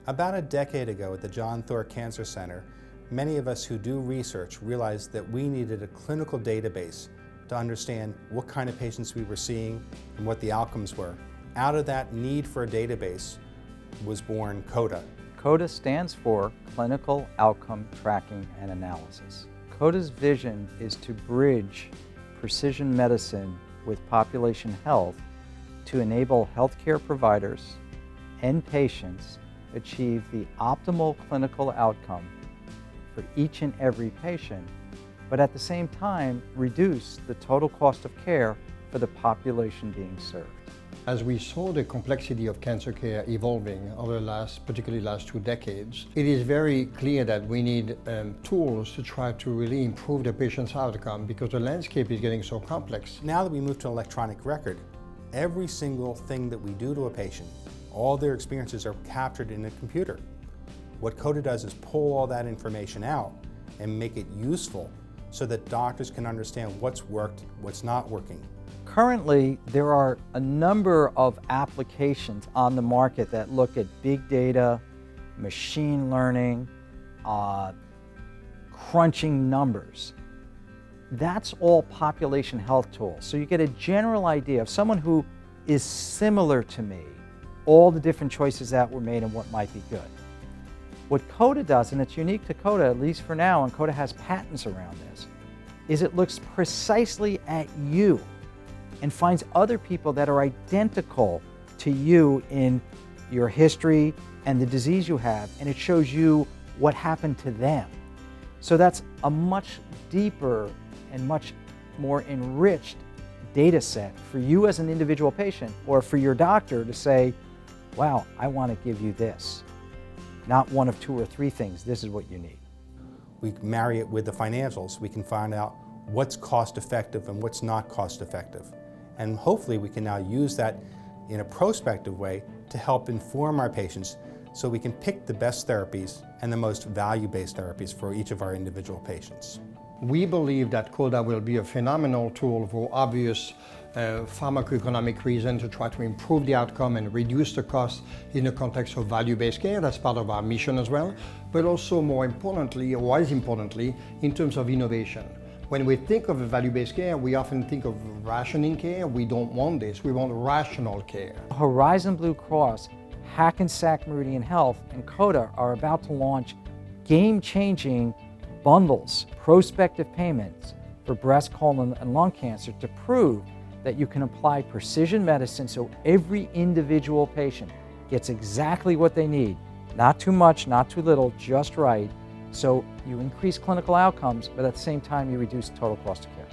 About a decade ago at the John Thorpe Cancer Center, many of us who do research realized that we needed a clinical database to understand what kind of patients we were seeing and what the outcomes were. Out of that need for a database was born Koda. Koda stands for Clinical Outcome Tracking and Analysis. Koda's vision is to bridge precision medicine with population health to enable healthcare providers and patients achieve the optimal clinical outcome for each and every patient, but at the same time reduce the total cost of care for the population being served. As we saw the complexity of cancer care evolving over particularly last 2 decades, it is very clear that we need tools to try to really improve the patient's outcome because the landscape is getting so complex. Now that we move to an electronic record, every single thing that we do to a patient, all their experiences are captured in a computer. What Koda does is pull all that information out and make it useful so that doctors can understand what's worked, what's not working. Currently, there are a number of applications on the market that look at big data, machine learning, crunching numbers. That's all population health tools. So you get a general idea of someone who is similar to me, all the different choices that were made and what might be good. What Koda does, and it's unique to Koda, at least for now, and Koda has patents around this, is it looks precisely at you and finds other people that are identical to you in your history and the disease you have, and it shows you what happened to them. So that's a much deeper and much more enriched data set for you as an individual patient or for your doctor to say, wow, I want to give you this. Not one of 2 or 3 things, this is what you need. We marry it with the financials. We can find out what's cost effective and what's not cost effective. And hopefully we can now use that in a prospective way to help inform our patients so we can pick the best therapies and the most value-based therapies for each of our individual patients. We believe that Koda will be a phenomenal tool for obvious pharmacoeconomic reasons to try to improve the outcome and reduce the cost in the context of value-based care. That's part of our mission as well, but also more importantly, or as importantly, in terms of innovation. When we think of value-based care, we often think of rationing care. We don't want this, we want rational care. Horizon Blue Cross, Hackensack Meridian HEALTH, and Koda are about to launch game-changing bundles, prospective payments for breast, colon, and lung cancer to prove that you can apply precision medicine so every individual patient gets exactly what they need. Not too much, not too little, just right. So you increase clinical outcomes, but at the same time you reduce total cost of care.